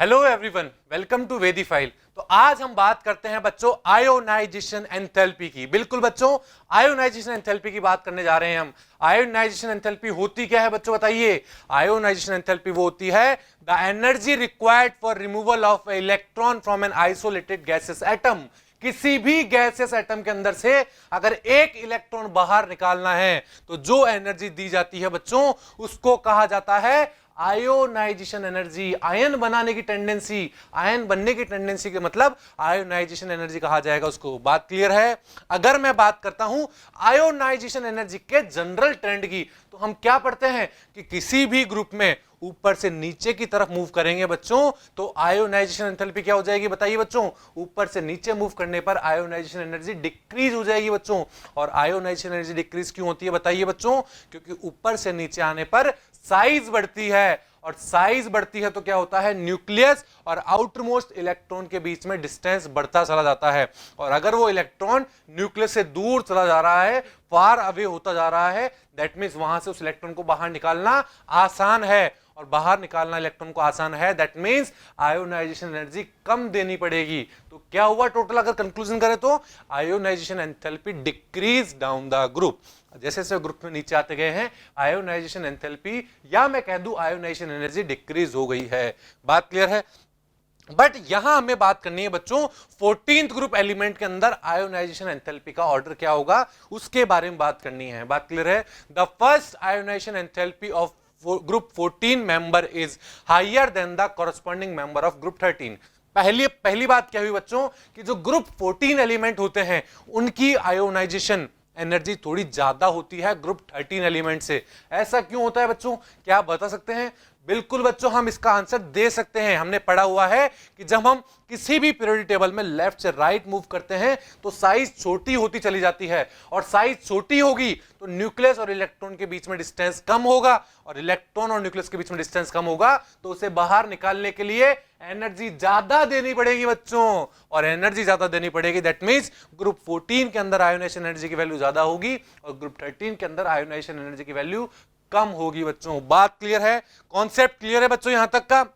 Hello everyone, welcome to वेदीफाइल। तो आज हम बात करते हैं बच्चों आयोनाइजेशन एंथैल्पी की। बिल्कुल बच्चों, आयोनाइजेशन एंथैल्पी की बात करने जा रहे हैं हम। आयोनाइजेशन एंथैल्पी होती क्या है बच्चों, बताइए। आयोनाइजेशन एंथैल्पी वो होती है the energy required for removal of electron from an isolated gases atom. किसी भी गैसेस एटम के अंदर से अगर एक इलेक्ट्रॉन बाहर निकालना है तो जो एनर्जी दी जाती है बच्चों, उसको कहा जाता है आयोनाइजेशन एनर्जी। आयन बनाने की टेंडेंसी, आयन बनने की टेंडेंसी के मतलब आयोनाइजेशन एनर्जी कहा जाएगा उसको। बात क्लियर है। अगर मैं बात करता हूं आयोनाइजेशन एनर्जी के जनरल ट्रेंड की, तो हम क्या पढ़ते हैं कि किसी भी ग्रुप में ऊपर से नीचे की तरफ मूव करेंगे बच्चों तो आयोनाइजेशन एंथैल्पी क्या हो जाएगी, बताइए बच्चों। ऊपर से नीचे मूव करने पर आयोनाइजेशन एनर्जी डिक्रीज हो जाएगी बच्चों। और आयोनाइजेशन एनर्जी डिक्रीज क्यों होती है, बताइए बच्चों। क्योंकि ऊपर से नीचे आने पर साइज बढ़ती है, और साइज बढ़ती है तो क्या होता है, न्यूक्लियस और आउटर मोस्ट इलेक्ट्रॉन के बीच में डिस्टेंस बढ़ता चला जाता है। और अगर वो इलेक्ट्रॉन न्यूक्लियस से दूर चला जा रहा है, फार अवे होता जा रहा है, दैट मींस वहां से उस इलेक्ट्रॉन को बाहर निकालना आसान है। और बाहर निकालना इलेक्ट्रॉन को आसान है, दैट मींस आयोनाइजेशन एनर्जी कम देनी पड़ेगी। तो क्या हुआ टोटल, अगर कंक्लूजन करें तो ionisation enthalpy decrease down the group. जैसे जैसे ग्रुप में नीचे आते गए हैं आयोनाइजेशन एंथैल्पी, या मैं कह दूं आयोनाइजेशन एनर्जी डिक्रीज हो गई है। बात क्लियर है। बट यहां हमें बात करनी है बच्चों 14th ग्रुप एलिमेंट के अंदर आयोनाइजेशन एंथैल्पी का ऑर्डर क्या होगा, उसके बारे में बात करनी है। बात क्लियर है। The first ionization enthalpy of group 14 member is higher than the corresponding member of group 13। पहली बात क्या हुई बच्चों कि जो ग्रुप 14 एलिमेंट होते हैं उनकी आयोनाइजेशन एनर्जी थोड़ी ज्यादा होती है ग्रुप 13 एलिमेंट से। ऐसा क्यों होता है बच्चों, क्या आप बता सकते हैं? बिल्कुल बच्चों, हम इसका आंसर दे सकते हैं। हमने पढ़ा हुआ है कि जब हम किसी भी पीरियोडिक टेबल में लेफ्ट से राइट मूव करते हैं तो साइज छोटी होती चली जाती है, और साइज छोटी होगी तो न्यूक्लियस और इलेक्ट्रॉन के बीच में डिस्टेंस कम होगा, और इलेक्ट्रॉन और न्यूक्लियस के बीच में डिस्टेंस कम होगा तो उसे बाहर निकालने के लिए एनर्जी ज्यादा देनी पड़ेगी बच्चों। और एनर्जी ज्यादा देनी पड़ेगी, दैट मींस ग्रुप 14 के अंदर आयोनाइजेशन एनर्जी की वैल्यू ज्यादा होगी और ग्रुप 13 के अंदर आयोनाइजेशन एनर्जी की वैल्यू कम होगी बच्चों। बात क्लियर है, कॉन्सेप्ट क्लियर है बच्चों यहां तक का।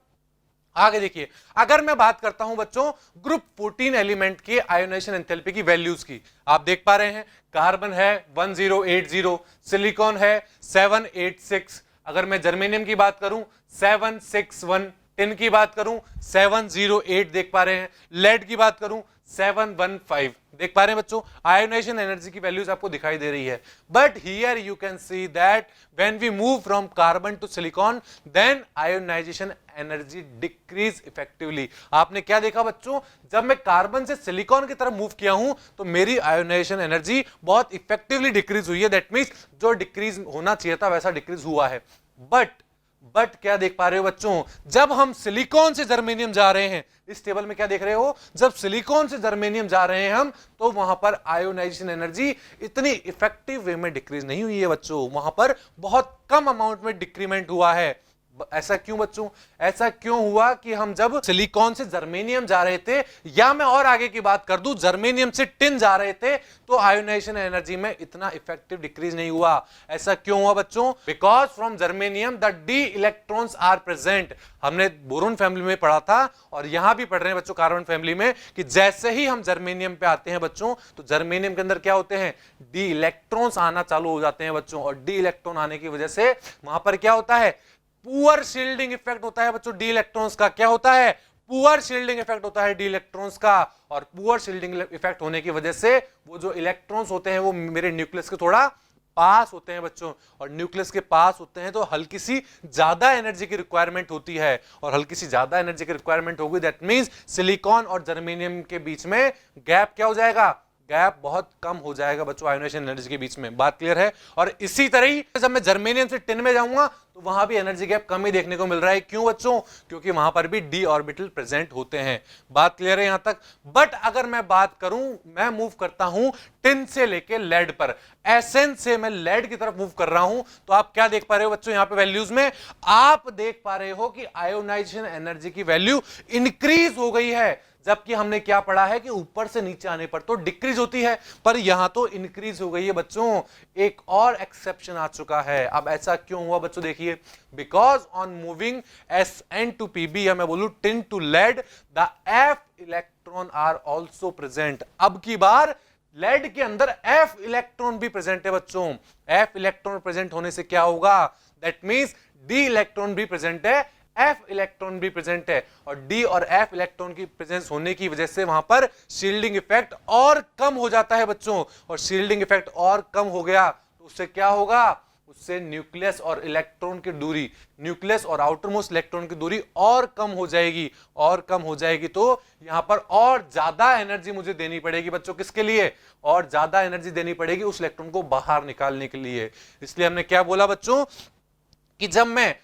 आगे देखिए, अगर मैं बात करता हूं बच्चों ग्रुप 14 एलिमेंट के आयोनाइजेशन एंथैल्पी की वैल्यूज की, आप देख पा रहे हैं कार्बन है 1080, सिलिकॉन है 786, अगर मैं जर्मेनियम की बात करूं 761, टिन की बात करूं 708, देख पा रहे हैं, लेड की बात करूं 715, देख पा रहे हैं बच्चों। आयोनाइजेशन एनर्जी की वैल्यूज आपको दिखाई दे रही है। But here you can see that when we move from carbon to silicon then ionization energy decrease effectively. आपने क्या देखा बच्चों, जब मैं कार्बन से सिलिकॉन की तरफ मूव किया हूं तो मेरी आयोनाइजेशन एनर्जी बहुत इफेक्टिवली डिक्रीज हुई है। दैट मींस जो डिक्रीज होना चाहिए था वैसा डिक्रीज हुआ है। बट क्या देख पा रहे हो बच्चों, जब हम सिलिकॉन से जर्मेनियम जा रहे हैं, इस टेबल में क्या देख रहे हो, जब सिलिकॉन से जर्मेनियम जा रहे हैं हम, तो वहां पर आयोनाइजेशन एनर्जी इतनी इफेक्टिव वे में डिक्रीज नहीं हुई है बच्चों, वहां पर बहुत कम अमाउंट में डिक्रीमेंट हुआ है। ऐसा क्यों बच्चों, ऐसा क्यों हुआ कि हम जब सिलिकॉन से जर्मेनियम जा रहे थे, या मैं और आगे की बात कर दूं जर्मेनियम से टिन जा रहे थे, तो आयोनाइजेशन एनर्जी में इतना इफेक्टिव डिक्रीज नहीं हुआ। ऐसा क्यों हुआ बच्चों, because from germanium the d electrons are present. हमने बोरोन फैमिली में पढ़ा था और यहां भी पढ़ रहे हैं बच्चों कार्बन फैमिली में, कि जैसे ही हम जर्मेनियम पे आते हैं बच्चों तो जर्मेनियम के अंदर क्या होते हैं, डी इलेक्ट्रॉन्स आना चालू हो जाते हैं बच्चों। और डी इलेक्ट्रॉन आने की वजह से वहां पर क्या होता है, पुअर शील्डिंग इफेक्ट होता है बच्चों डी इलेक्ट्रॉन्स का। क्या होता है, पुअर शील्डिंग इफेक्ट होता है डी इलेक्ट्रॉन्स का। और पुअर शील्डिंग इफेक्ट होने की वजह से वो जो इलेक्ट्रॉन्स होते हैं वो मेरे न्यूक्लियस के थोड़ा पास होते हैं बच्चों, और न्यूक्लियस के पास होते हैं तो हल्की सी ज्यादा एनर्जी की रिक्वायरमेंट होती है, और हल्की सी ज्यादा एनर्जी की रिक्वायरमेंट होगी, दैट मींस सिलिकॉन और जर्मेनियम के बीच में गैप क्या हो जाएगा, गैप बहुत कम हो जाएगा बच्चों आयोनाइजेशन एनर्जी के बीच में। बात क्लियर है। और इसी तरह ही जब मैं जर्मेनियम से टिन में जाऊंगा तो वहां भी एनर्जी गैप कम ही देखने को मिल रहा है। क्यों बच्चों, क्योंकि वहां पर भी डी ऑर्बिटल प्रेजेंट होते हैं। बात क्लियर है यहां तक। बट अगर मैं बात करूं, मैं मूव करता हूं टिन से लेके लेड पर, एसएन से मैं लेड की तरफ मूव कर रहा हूं, तो आप क्या देख पा रहे हो बच्चों यहां पे वैल्यूज में, आप देख पा रहे हो कि आयोनाइजेशन एनर्जी की वैल्यू इंक्रीज हो गई है। जबकि हमने क्या पढ़ा है कि ऊपर से नीचे आने पर तो डिक्रीज होती है, पर यहां तो इंक्रीज हो गई है बच्चों। एक और एक्सेप्शन आ चुका है। अब ऐसा क्यों हुआ बच्चों, देखिए, because on moving Sn to Pb, या मैं बोलूं tin to lead, the F electron are also present. अब की बार लेड के अंदर F इलेक्ट्रॉन भी प्रेजेंट है बच्चों। F इलेक्ट्रॉन प्रेजेंट होने से क्या होगा, दैट मींस D इलेक्ट्रॉन भी प्रेजेंट है, F इलेक्ट्रॉन भी प्रेजेंट है, और D और F इलेक्ट्रॉन की प्रेजेंस होने की वजह से वहां पर शील्डिंग इफेक्ट और कम हो जाता है बच्चों। और शील्डिंग इफेक्ट और कम हो गया तो उससे क्या होगा, उससे न्यूक्लियस और इलेक्ट्रॉन की दूरी, न्यूक्लियस और आउटर मोस्ट इलेक्ट्रॉन की दूरी और कम हो जाएगी, और कम हो जाएगी। तो यहां पर और ज्यादा एनर्जी मुझे देनी पड़ेगी बच्चों, किसके लिए, और ज्यादा एनर्जी देनी पड़ेगी उस इलेक्ट्रॉन को बाहर निकालने के लिए। इसलिए हमने क्या बोला बच्चों कि जब मैं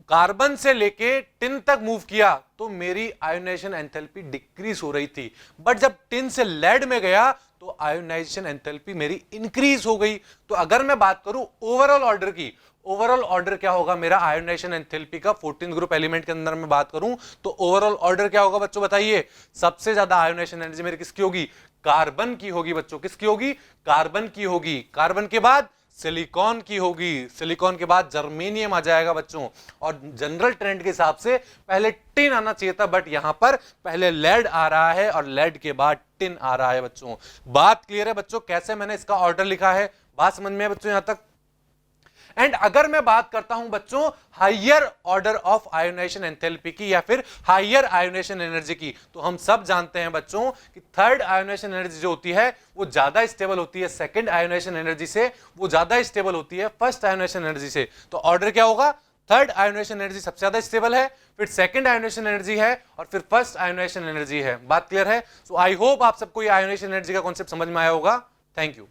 कार्बन से लेके टिन तक मूव किया तो मेरी आयोनाइजेशन एंथैल्पी डिक्रीज हो रही थी, बट जब टिन से लेड में गया तो आयोनाइजेशन एंथैल्पी मेरी इंक्रीज हो गई। तो अगर मैं बात करूं ओवरऑल ऑर्डर की, ओवरऑल ऑर्डर क्या होगा मेरा आयोनाइजेशन एंथैल्पी का, 14 ग्रुप एलिमेंट के अंदर मैं बात करूं तो ओवरऑल ऑर्डर क्या होगा बच्चों, बताइए। सबसे ज्यादा आयोनाइजेशन एनर्जी मेरी किसकी होगी, कार्बन की होगी बच्चों। किसकी होगी, कार्बन की होगी। कार्बन के बाद सिलिकॉन की होगी, सिलिकॉन के बाद जर्मेनियम आ जाएगा बच्चों। और जनरल ट्रेंड के हिसाब से पहले टिन आना चाहिए था, बट यहां पर पहले लेड आ रहा है और लेड के बाद टिन आ रहा है बच्चों। बात क्लियर है बच्चों, कैसे मैंने इसका ऑर्डर लिखा है, बात समझ में है बच्चों यहां तक। एंड अगर मैं बात करता हूं बच्चों higher order of ionization enthalpy की, या फिर हायर आयोनाइजेशन एनर्जी की, तो हम सब जानते हैं बच्चों कि थर्ड आयोनाइजेशन एनर्जी जो होती है वो ज्यादा स्टेबल होती है सेकंड आयोनाइजेशन एनर्जी से, वो ज्यादा स्टेबल होती है फर्स्ट आयोनाइजेशन एनर्जी से। तो ऑर्डर क्या होगा, थर्ड आयोनाइजेशन एनर्जी सबसे ज्यादा स्टेबल है, फिर सेकंड आयोनाइजेशन एनर्जी है, और फिर फर्स्ट आयोनाइजेशन एनर्जी है। बात क्लियर है। सो आई होप आप सबको ये आयोनाइजेशन एनर्जी का कॉन्सेप्ट समझ में आया होगा। Thank you.